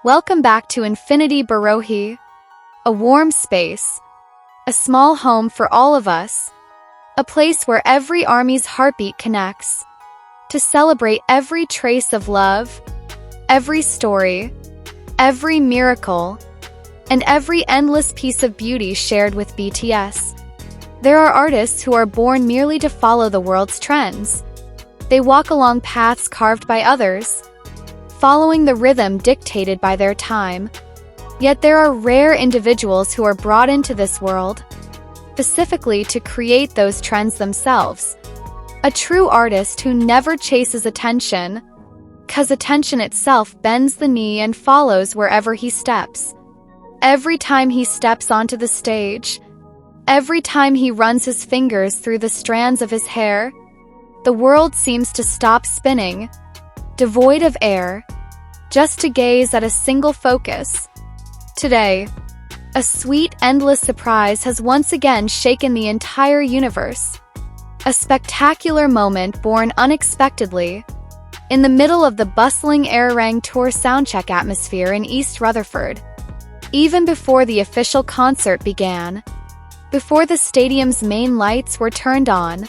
Welcome back to Infinity Borohae, a warm space, a small home for all of us, a place where every army's heartbeat connects, to celebrate every trace of love, every story, every miracle, and every endless piece of beauty shared with BTS. There are artists who are born merely to follow the world's trends. They walk along paths carved by others, following the rhythm dictated by their time. Yet there are rare individuals who are brought into this world, specifically to create those trends themselves. A true artist who never chases attention, 'cause attention itself bends the knee and follows wherever he steps. Every time he steps onto the stage, every time he runs his fingers through the strands of his hair, the world seems to stop spinning, devoid of air, just to gaze at a single focus. Today, a sweet, endless surprise has once again shaken the entire universe. A spectacular moment born unexpectedly, in the middle of the bustling ARIRANG Tour Soundcheck atmosphere in East Rutherford. Even before the official concert began, before the stadium's main lights were turned on,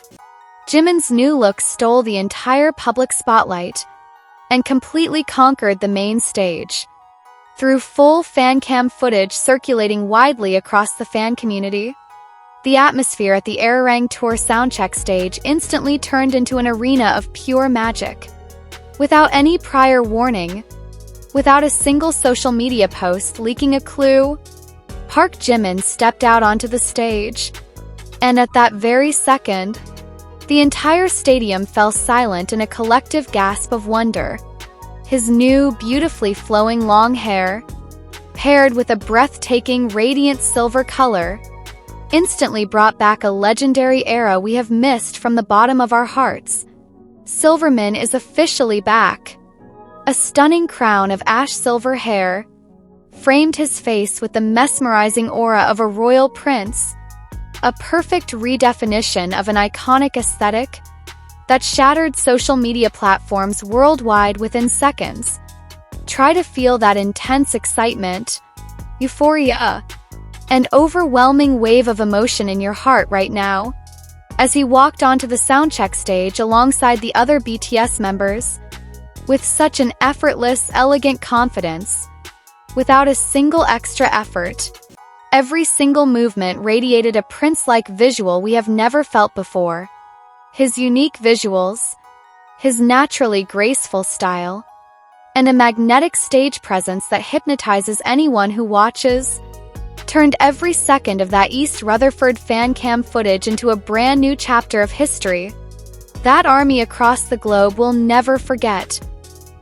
Jimin's new look stole the entire public spotlight and completely conquered the main stage. Through full Fancam footage circulating widely across the fan community, the atmosphere at the ARIRANG Tour Soundcheck stage instantly turned into an arena of pure magic. Without any prior warning, without a single social media post leaking a clue, Park Jimin stepped out onto the stage, and at that very second, the entire stadium fell silent in a collective gasp of wonder. His new, beautifully flowing long hair, paired with a breathtaking, radiant silver color, instantly brought back a legendary era we have missed from the bottom of our hearts. Silvermin is officially back. A stunning crown of ash silver hair framed his face with the mesmerizing aura of a royal prince, a perfect redefinition of an iconic aesthetic that shattered social media platforms worldwide within seconds. Try to feel that intense excitement, euphoria, and overwhelming wave of emotion in your heart right now, as he walked onto the Soundcheck stage alongside the other BTS members, with such an effortless, elegant confidence, without a single extra effort. Every single movement radiated a prince-like visual we have never felt before. His unique visuals, his naturally graceful style, and a magnetic stage presence that hypnotizes anyone who watches, turned every second of that East Rutherford Fancam footage into a brand new chapter of history that army across the globe will never forget.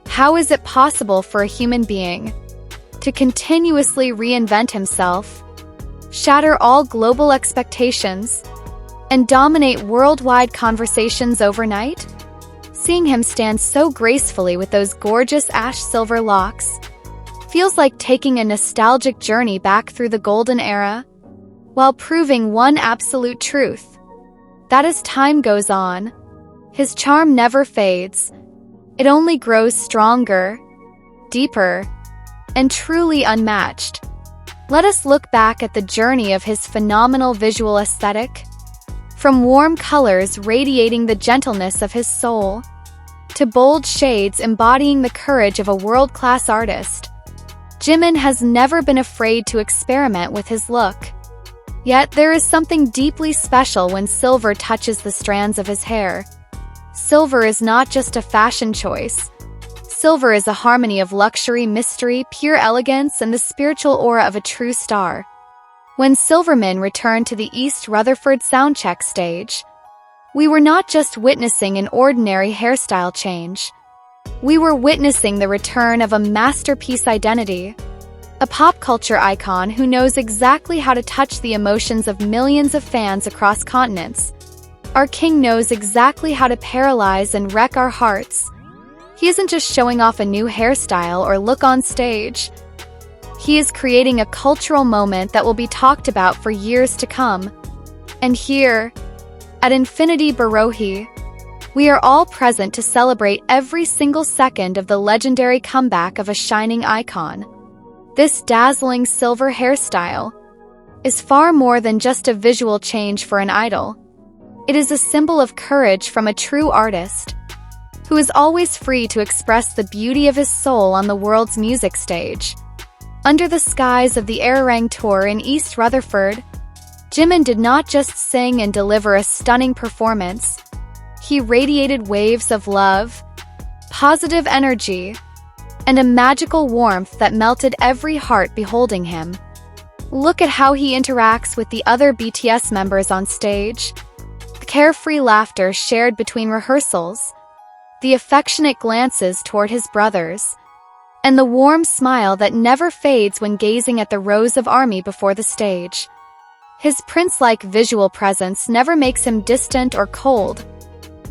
How is it possible for a human being to continuously reinvent himself, shatter all global expectations, and dominate worldwide conversations overnight? Seeing him stand so gracefully with those gorgeous ash silver locks feels like taking a nostalgic journey back through the golden era, while proving one absolute truth: that as time goes on, his charm never fades. It only grows stronger, deeper, and truly unmatched. Let us look back at the journey of his phenomenal visual aesthetic. From warm colors radiating the gentleness of his soul, to bold shades embodying the courage of a world-class artist, Jimin has never been afraid to experiment with his look. Yet there is something deeply special when silver touches the strands of his hair. Silver is not just a fashion choice. Silver is a harmony of luxury, mystery, pure elegance, and the spiritual aura of a true star. When Silvermin returned to the East Rutherford Soundcheck stage, we were not just witnessing an ordinary hairstyle change. We were witnessing the return of a masterpiece identity, a pop culture icon who knows exactly how to touch the emotions of millions of fans across continents. Our king knows exactly how to paralyze and wreck our hearts. He isn't just showing off a new hairstyle or look on stage. He is creating a cultural moment that will be talked about for years to come. And here, at Infinity Borohae, we are all present to celebrate every single second of the legendary comeback of a shining icon. This dazzling silver hairstyle is far more than just a visual change for an idol. It is a symbol of courage from a true artist, who is always free to express the beauty of his soul on the world's music stage. Under the skies of the ARIRANG Tour in East Rutherford, Jimin did not just sing and deliver a stunning performance. He radiated waves of love, positive energy, and a magical warmth that melted every heart beholding him. Look at how he interacts with the other BTS members on stage. The carefree laughter shared between rehearsals, the affectionate glances toward his brothers, and the warm smile that never fades when gazing at the rows of ARMY before the stage. His prince-like visual presence never makes him distant or cold.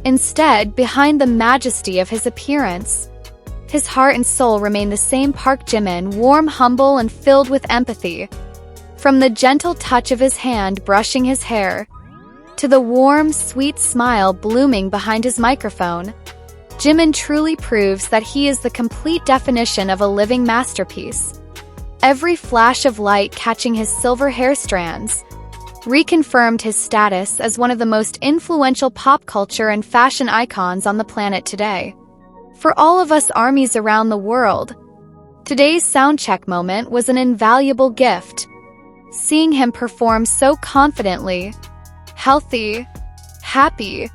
Instead, behind the majesty of his appearance, his heart and soul remain the same Park Jimin, warm, humble, and filled with empathy. From the gentle touch of his hand brushing his hair, to the warm, sweet smile blooming behind his microphone, Jimin truly proves that he is the complete definition of a living masterpiece. Every flash of light catching his silver hair strands reconfirmed his status as one of the most influential pop culture and fashion icons on the planet today. For all of us ARMYs around the world, today's Soundcheck moment was an invaluable gift. Seeing him perform so confidently, healthy, happy,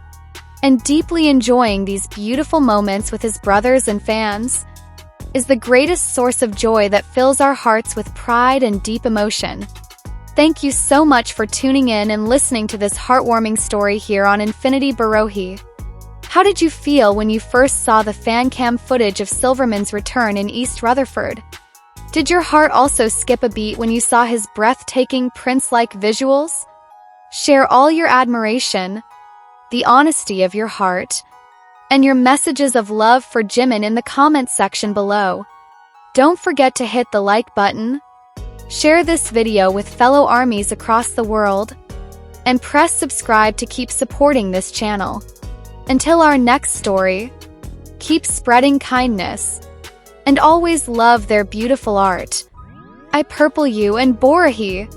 and deeply enjoying these beautiful moments with his brothers and fans is the greatest source of joy that fills our hearts with pride and deep emotion. Thank you so much for tuning in and listening to this heartwarming story here on Infinity Borohae. How did you feel when you first saw the Fancam footage of Silverman's return in East Rutherford? Did your heart also skip a beat when you saw his breathtaking prince-like visuals? Share all your admiration, the honesty of your heart, and your messages of love for Jimin in the comments section below. Don't forget to hit the like button, share this video with fellow ARMYs across the world, and press subscribe to keep supporting this channel. Until our next story, keep spreading kindness, and always love their beautiful art. I purple you and Borahae.